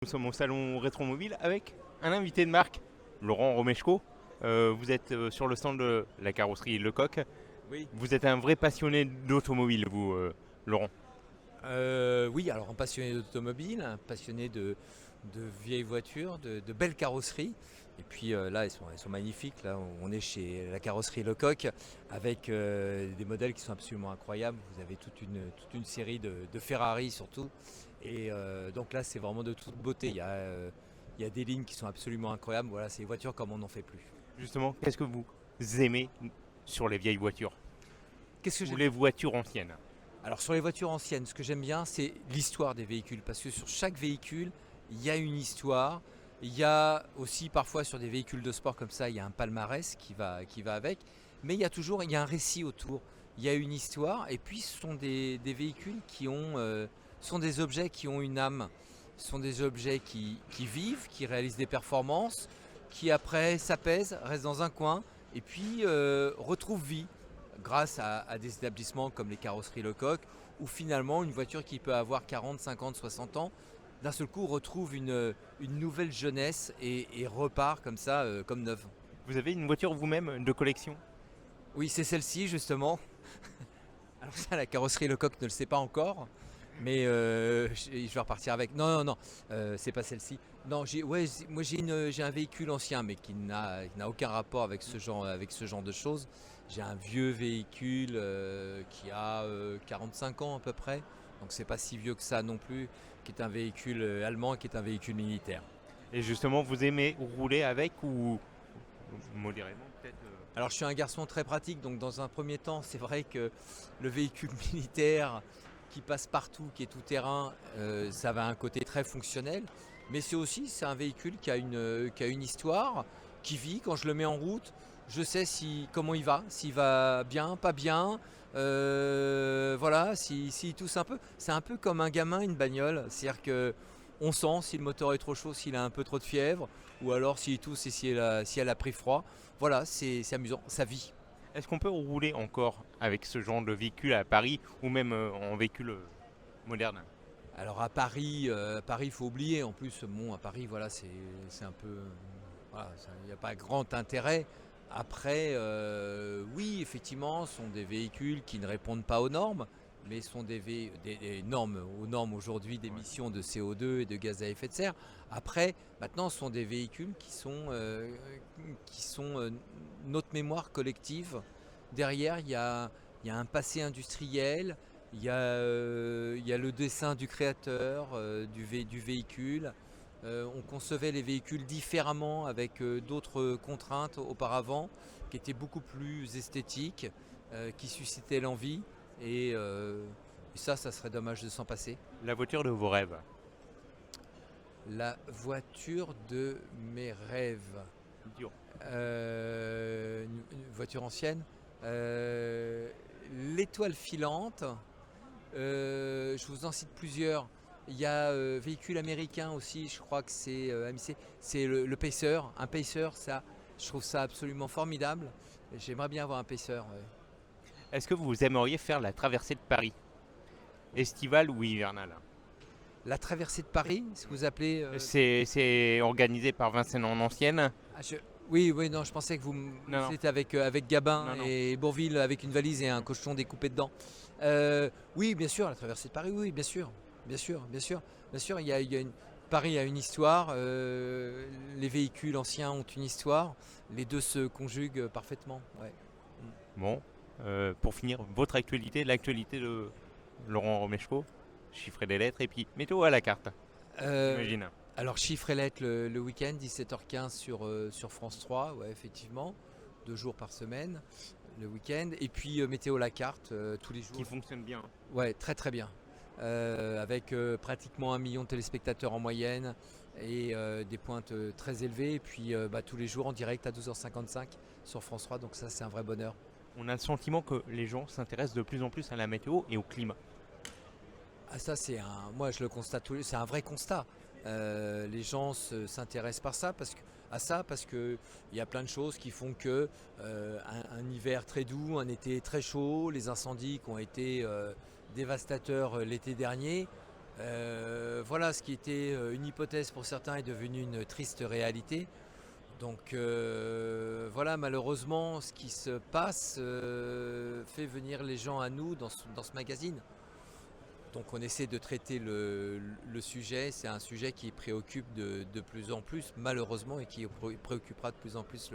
Nous sommes au salon Rétromobile avec un invité de marque, Laurent Romeshko. Vous êtes sur le stand de la carrosserie Lecoq. Oui. Vous êtes un vrai passionné d'automobile, vous, Laurent. Oui, alors un passionné d'automobile, un passionné de vieilles voitures, de belles carrosseries. Et puis là, elles sont magnifiques. Là, on est chez la carrosserie Lecoq avec des modèles qui sont absolument incroyables. Vous avez toute une série de Ferrari surtout. Et donc là, c'est vraiment de toute beauté. Il y a des lignes qui sont absolument incroyables. Voilà, c'est des voitures comme on n'en fait plus. Justement, qu'est-ce que vous aimez sur les vieilles voitures Qu'est-ce que ou j'aime? les voitures anciennes? Alors sur les voitures anciennes, ce que j'aime bien, c'est l'histoire des véhicules, parce que sur chaque véhicule, il y a une histoire. Il y a aussi parfois sur des véhicules de sport comme ça, il y a un palmarès qui va avec, mais il y a un récit autour. Il y a une histoire, et puis ce sont des véhicules ce sont des objets qui ont une âme. Ce sont des objets qui vivent, qui réalisent des performances, qui après s'apaisent, restent dans un coin, et puis retrouvent vie grâce à des établissements comme les carrosseries Lecoq, où finalement une voiture qui peut avoir 40, 50, 60 ans, d'un seul coup retrouve une nouvelle jeunesse et repart comme ça, comme neuve. Vous avez une voiture vous-même de collection? Oui, c'est celle-ci justement. Alors ça, la carrosserie Lecoq ne le sait pas encore, mais je vais repartir avec. Non, non, non, c'est pas celle-ci. Non, moi j'ai un véhicule ancien, mais qui n'a aucun rapport avec ce genre de choses. J'ai un vieux véhicule qui a 45 ans à peu près, donc c'est pas si vieux que ça non plus, qui est un véhicule allemand, qui est un véhicule militaire. Et justement, vous aimez rouler avec ou modérément peut-être Alors je suis un garçon très pratique, donc dans un premier temps, c'est vrai que le véhicule militaire qui passe partout, qui est tout terrain, ça va un côté très fonctionnel. Mais c'est un véhicule qui a une histoire, qui vit. Quand je le mets en route, je sais comment il va, s'il va bien, pas bien. Voilà, s'il tousse un peu. C'est un peu comme un gamin, une bagnole. C'est-à-dire que on sent si le moteur est trop chaud, s'il a un peu trop de fièvre, ou alors s'il tousse et si elle a pris froid. Voilà, c'est amusant, ça vit. est-ce qu'on peut rouler encore avec ce genre de véhicule à Paris ou même en véhicule moderne? Alors Paris, il faut oublier. En plus, bon, à Paris, voilà, c'est un peu, voilà, il n'y a pas grand intérêt. Après, oui, effectivement, ce sont des véhicules qui ne répondent pas aux normes, mais sont des normes, aux normes aujourd'hui Ouais. d'émissions de CO2 et de gaz à effet de serre. Après, maintenant, ce sont des véhicules qui sont notre mémoire collective. Derrière, il y a un passé industriel, il y a le dessin du créateur du véhicule. On concevait les véhicules différemment avec d'autres contraintes auparavant qui étaient beaucoup plus esthétiques, qui suscitaient l'envie. Et ça serait dommage de s'en passer. La voiture de vos rêves? La voiture de mes rêves. Dur. Une voiture ancienne. Euh, L'étoile filante. Je vous en cite plusieurs. Il y a véhicule américain aussi, je crois que c'est AMC, c'est le Pacer. Un Pacer, ça, je trouve ça absolument formidable. J'aimerais bien avoir un Pacer. Ouais. Est-ce que vous aimeriez faire la traversée de Paris, estivale ou hivernale? La traversée de Paris, ce que vous appelez. C'est organisé par Vincennes en ancienne. Ah, oui, oui, non, je pensais que Non, non, c'était avec Gabin non, non. et Bourville avec une valise et un cochon découpé dedans. Oui, bien sûr, la traversée de Paris, oui, bien sûr, bien sûr, bien sûr, bien sûr. Paris a une histoire, les véhicules anciens ont une histoire, les deux se conjuguent parfaitement. Ouais. Bon, pour finir, votre actualité, l'actualité de Laurent Romeshko, chiffrer des lettres et puis météo à la carte, Euh, j'imagine. alors, chiffre et lettres le week-end, 17h15 sur France 3, ouais, effectivement, 2 jours par semaine, le week-end. Et puis, météo la carte, tous les Qui jours. fonctionne bien. Ouais, très très bien. Avec pratiquement 1 million de téléspectateurs en moyenne et des pointes très élevées. Et puis tous les jours en direct à 12h55 sur France 3. Donc ça, c'est un vrai bonheur. On a le sentiment que les gens s'intéressent de plus en plus à la météo et au climat. Ah ça, moi je le constate, c'est un vrai constat. Les gens s'intéressent à ça parce que il y a plein de choses qui font que un hiver très doux, un été très chaud, les incendies qui ont été dévastateurs l'été dernier, Voilà, ce qui était une hypothèse pour certains est devenu une triste réalité. Donc voilà, malheureusement, ce qui se passe fait venir les gens à nous dans ce magazine. Donc on essaie de traiter le sujet. C'est un sujet qui préoccupe de plus en plus, malheureusement, et qui préoccupera de plus en plus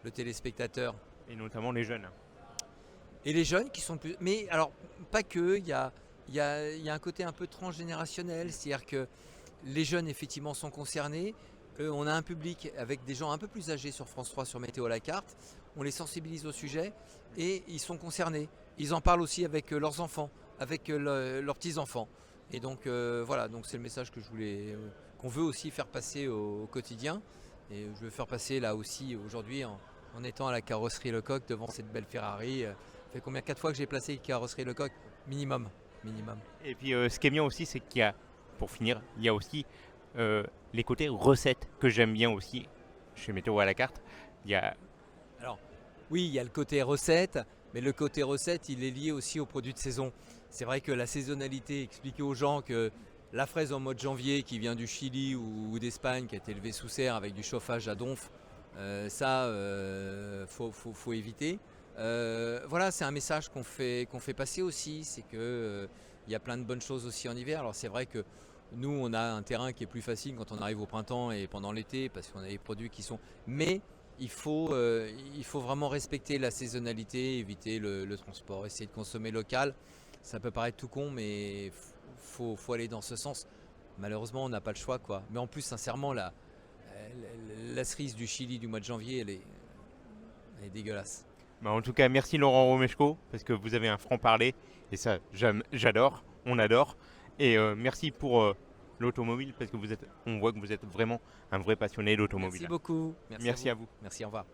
le téléspectateur. Et notamment les jeunes. Et les jeunes qui sont plus... Mais alors, pas que, il y a un côté un peu transgénérationnel, c'est-à-dire que les jeunes, effectivement, sont concernés. On a un public avec des gens un peu plus âgés sur France 3, sur Météo à la carte. On les sensibilise au sujet et ils sont concernés. Ils en parlent aussi avec leurs enfants, avec leurs petits-enfants. Et donc, voilà, donc c'est le message que qu'on veut aussi faire passer au quotidien. Et je veux faire passer là aussi aujourd'hui en étant à la carrosserie Lecoq devant cette belle Ferrari. Ça fait combien 4 fois que j'ai placé carrosserie Lecoq? Minimum. Et puis ce qui est bien aussi, c'est qu'il y a, pour finir, il y a aussi les côtés recettes que j'aime bien aussi chez Météo à la carte. Il y a... Alors, oui, il y a le côté recette, mais le côté recette, il est lié aussi aux produits de saison. C'est vrai que la saisonnalité, expliquer aux gens que la fraise en mois de janvier qui vient du Chili ou d'Espagne, qui a été élevée sous serre avec du chauffage à donf, ça, faut éviter. Voilà, c'est un message qu'on fait passer aussi, c'est que il y a plein de bonnes choses aussi en hiver. Alors c'est vrai que nous, on a un terrain qui est plus facile quand on arrive au printemps et pendant l'été, parce qu'on a des produits qui sont... Mais il faut vraiment respecter la saisonnalité, éviter le transport, essayer de consommer local. Ça peut paraître tout con, mais faut aller dans ce sens. Malheureusement, on n'a pas le choix, quoi. Mais en plus, sincèrement, la cerise du Chili du mois de janvier, elle est dégueulasse. Bah, en tout cas, merci Laurent Romeshko, parce que vous avez un franc-parler, et ça, j'adore, on adore. Et merci pour l'automobile, parce que on voit que vous êtes vraiment un vrai passionné d'automobile. Merci beaucoup. Merci à vous. Merci, au revoir.